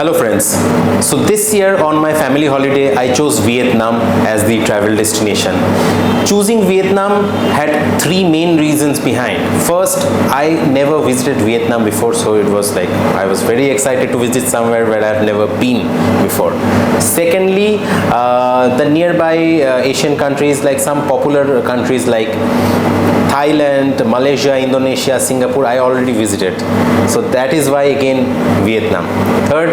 Hello friends. So this year on my family holiday I chose Vietnam as the travel destination. Choosing Vietnam had three main reasons behind. First, I never visited Vietnam before, so it was like I was very excited to visit somewhere where I've never been before. Secondly, the nearby Asian countries, like some popular countries like Thailand, Malaysia, Indonesia, Singapore, I already visited. So that is why again Vietnam. Third,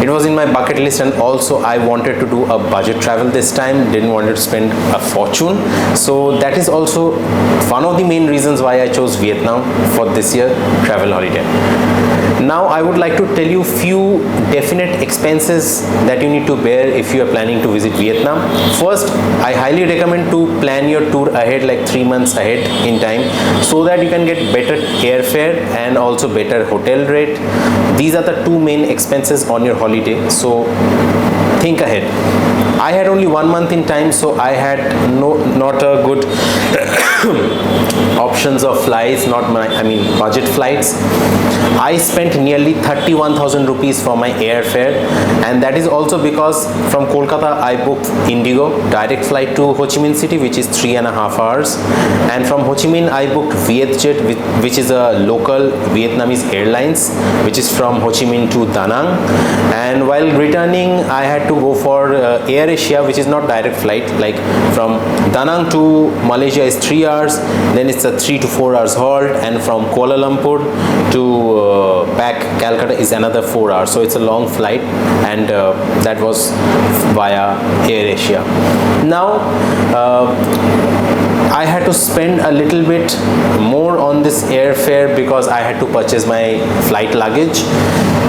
it was in my bucket list, and also I wanted to do a budget travel this time, didn't want to spend a fortune. So that is also one of the main reasons why I chose Vietnam for this year travel holiday. Now I would like to tell you few definite expenses that you need to bear if you are planning to visit Vietnam. First, I highly recommend to plan your tour ahead, like 3 months ahead in time, so that you can get better airfare and also better hotel rate. These are the two main expenses on your holiday, so think ahead. I had only 1 month in time, so I had not a good options of flights, budget flights. I spent nearly 31,000 rupees for my airfare, and that is also because from Kolkata I booked Indigo direct flight to Ho Chi Minh City, which is 3.5 hours, and from Ho Chi Minh I booked Vietjet, which is a local Vietnamese airlines, which is from Ho Chi Minh to Da Nang. And while returning I had to go for Air Asia, which is not direct flight. Like from Da Nang to Malaysia is 3 hours, then it's a 3 to 4 hours halt, and from Kuala Lumpur to back Calcutta is another 4 hours. So it's a long flight, and that was via Air Asia. Now I had to spend a little bit more on this airfare because I had to purchase my flight luggage,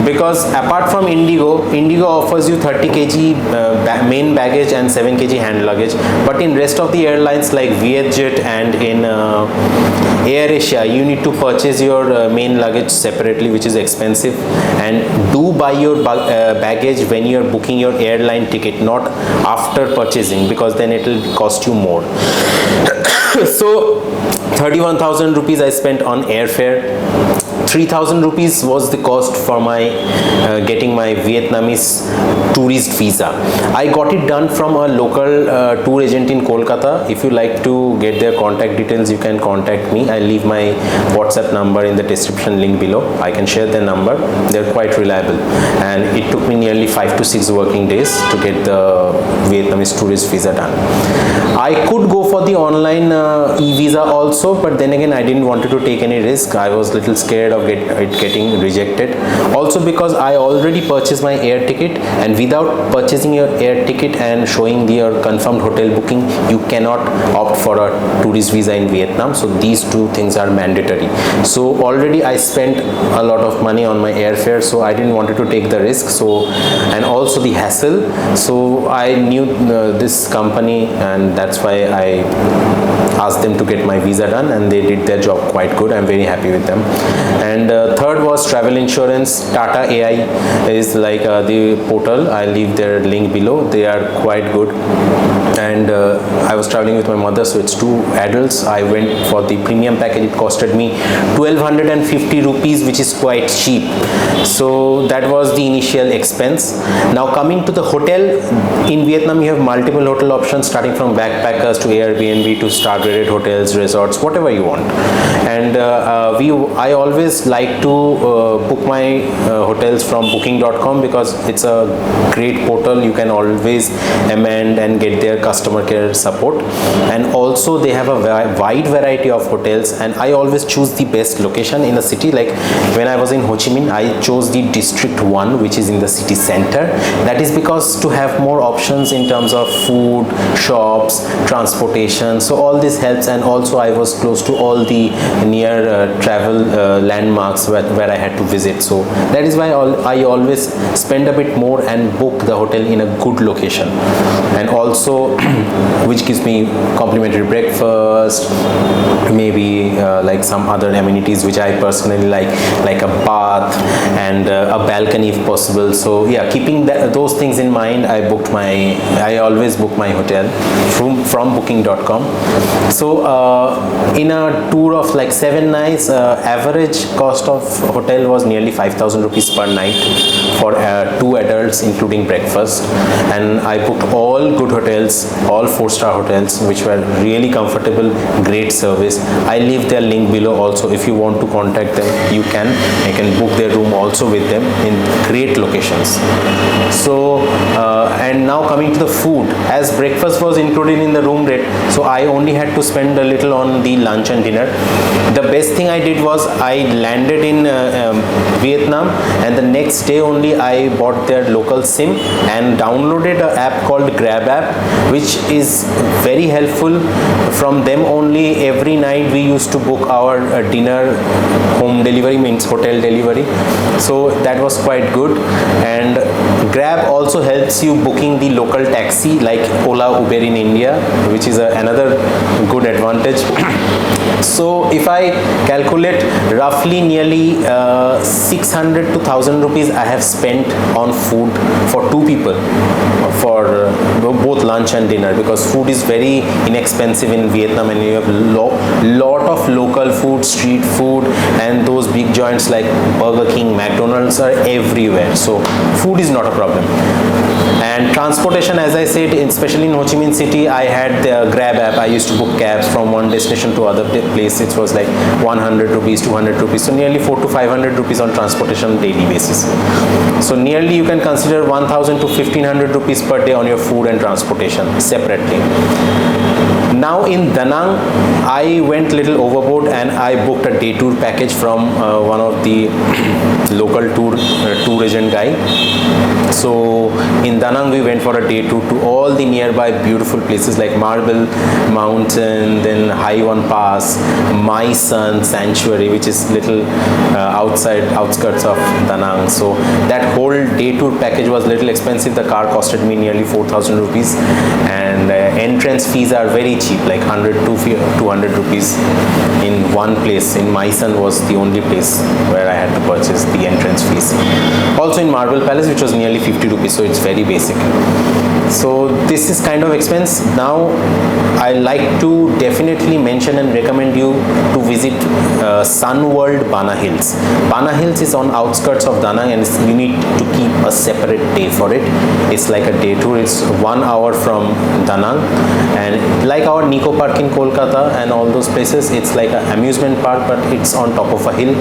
because apart from Indigo offers you 30 kg main baggage and 7 kg hand luggage, but in rest of the airlines like Vietjet and in Air Asia you need to purchase your main luggage separately, which is expensive. And do buy your baggage when you are booking your airline ticket, not after purchasing, because then it will cost you more. So 31,000 rupees I spent on airfare. 3,000 rupees was the cost for my getting my Vietnamese tourist visa. I got it done from a local tour agent in Kolkata. If you like to get their contact details, you can contact me. I'll leave my WhatsApp number in the description link below. I can share their number. They're quite reliable, and it took me nearly 5 to 6 working days to get the Vietnamese tourist visa done. I could go for the online e-visa also, but then again I didn't want to take any risk. I was little scared of it getting rejected. Also because I already purchased my air ticket, and without purchasing your air ticket and showing your confirmed hotel booking, you cannot opt for a tourist visa in Vietnam. So these two things are mandatory. So already I spent a lot of money on my airfare, so I didn't want to take the risk. So, and also the hassle. So I knew this company, and that's why I asked them to get my visa done, and they did their job quite good. I'm very happy with them. And third was travel insurance. Tata AI is like the portal. I'll leave their link below. They are quite good. And I was traveling with my mother, so it's 2 adults. I went for the premium package. It costed me 1,250 rupees, which is quite cheap. So that was the initial expense. Now coming to the hotel, in Vietnam you have multiple hotel options, starting from backpackers to Airbnb to star-rated hotels, resorts, whatever you want. And I always like to book my hotels from booking.com, because it's a great portal. You can always amend and get their customer care support, and also they have a wide variety of hotels, and I always choose the best location in a city. Like when I was in Ho Chi Minh, I chose the District 1, which is in the city center. That is because to have more options in terms of food, shops, transportation, so all this helps. And also I was close to all the near travel landmarks where I had to visit. So that is why I always spend a bit more and book the hotel in a good location, and also which gives me complimentary breakfast, maybe like some other amenities which I personally like a bath and a balcony if possible. So yeah, keeping those things in mind, I always book my hotel from booking.com. So in a tour of like 7 nights, average cost of hotel was nearly 5,000 rupees per night for 2 adults including breakfast. And I booked all good hotels, all 4-star hotels, which were really comfortable, great service. I leave their link below also. If you want to contact them, you can book their room also with them in great locations. So and now coming to the food, as breakfast was included in the room rate, so I only had to spend a little on the lunch and dinner. The best thing I did was I landed in Vietnam, and the next day only I bought their local SIM and downloaded an app called Grab app, which is very helpful. From them only every night we used to book our dinner. Home delivery means hotel delivery, so that was quite good. And Grab also helps you booking the local taxi like Ola, Uber in India, which is another good advantage. So if I calculate, roughly nearly 600 to 1000 rupees I have spent on food for 2 people for both lunch and dinner, because food is very inexpensive in Vietnam, and you have lot of local food, street food, and those big joints like Burger King, McDonald's are everywhere, so food is not a problem. And transportation, as I said, especially in Ho Chi Minh City, I had the Grab app. I used to book cabs from one destination to other place. It was like 100 rupees, 200 rupees, so nearly 400 to 500 rupees on transportation daily basis. So nearly you can consider 1000 to 1500 rupees per day on your food and transportation separately. Now in Da Nang, I went little overboard and I booked a day tour package from one of the local tour agent guy. So in Da Nang we went for a day tour to all the nearby beautiful places like Marble Mountain, then Hai Wan Pass, My Son Sanctuary, which is little outskirts of Da Nang. So that whole day tour package was little expensive. The car costed me nearly 4,000 rupees, and entrance fees are very cheap, like 100 to 200 rupees in one place. In My Son was the only place where I had to purchase the entrance fees. Also in Marble Palace, which was nearly 50 rupees, so it's very basic. So this is kind of expense. Now I like to definitely mention and recommend you to visit Sun World Bana Hills. Bana Hills is on outskirts of Da Nang, and you need to keep a separate day for it. It's like a day tour. It's 1 hour from Da Nang, and like our Nico Park in Kolkata and all those places, it's like an amusement park, but it's on top of a hill,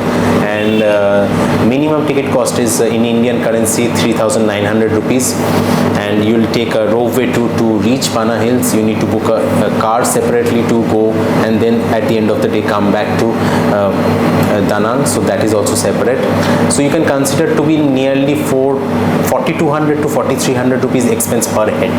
and minimum ticket cost is in Indian currency 3,900 rupees, and you'll take a ropeway to reach Bana Hills. You need to book a car separately to go, and then at the end of the day come back to Da Nang, so that is also separate. So you can consider to be nearly 4,200 to 4,300 rupees expense per head,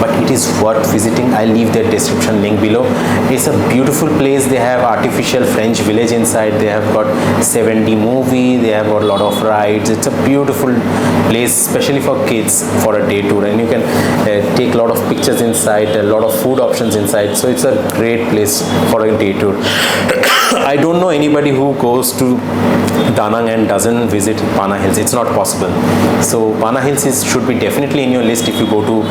but it is worth visiting. I'll leave their description link below. It's a beautiful place. They have artificial French village inside. They have got 7D movie. They have got a lot of rides. It's a beautiful place, especially for kids, for a day tour, and you can take a lot of pictures inside, a lot of food options inside. So it's a great place for a day tour. I don't know anybody who goes to Da Nang and doesn't visit Bana Hills. It's not possible. So Bana Hills should be definitely in your list if you go to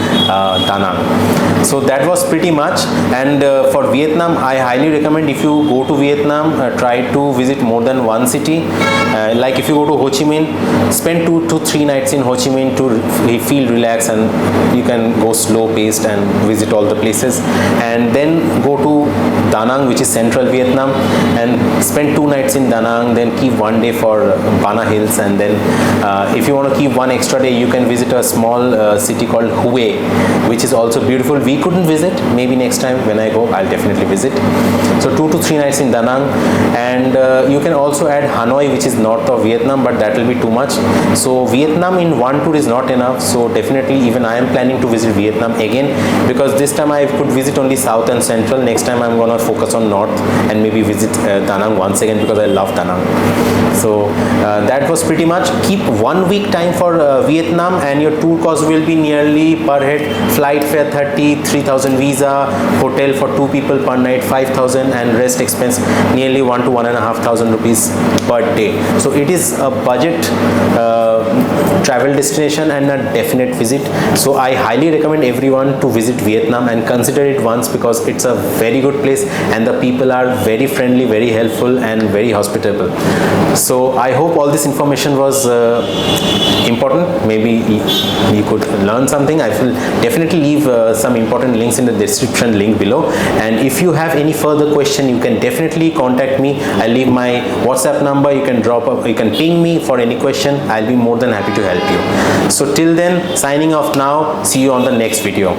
Da Nang. So that was pretty much. And for Vietnam, I highly recommend, if you go to Vietnam, try to visit more than one city. Like if you go to Ho Chi Minh, spend 2 to 3 nights in Ho Chi Minh to feel relaxed, and you can go slow paced and visit all the places, and then go to Da Nang, which is central Vietnam, and spend 2 nights in Da Nang, then keep 1 day for Bana Hills, and then if you want to keep 1 extra day, you can visit a small city called Hue, which is also beautiful. We couldn't visit. Maybe next time when I go, I'll definitely visit. So 2 to 3 nights in Da Nang, and you can also add Hanoi, which is north of Vietnam, but that will be too much. So Vietnam in one tour is not enough. So definitely, even I am planning to visit Vietnam again, because this time I could visit only south and central. Next time I'm gonna focus on north and maybe visit Da Nang once again, because I love Da Nang. So that was pretty much. Keep 1 week time for Vietnam, and your tour cost will be nearly per head flight fare 30, 3,000 visa, hotel for 2 people per night 5,000, and rest expense nearly 1 to 1,500 rupees per day. So it is a budget travel destination and a definite visit. So I highly recommend everyone to visit Vietnam and consider it once, because it's a very good place and the people are very friendly, very helpful and very hospitable. So I hope all this information was important. Maybe you could learn something. I will definitely leave some important links in the description link below, and if you have any further question, you can definitely contact me. I'll leave my WhatsApp number. You can ping me for any question. I'll be more than happy to help you. So till then, signing off now. See you on the next video.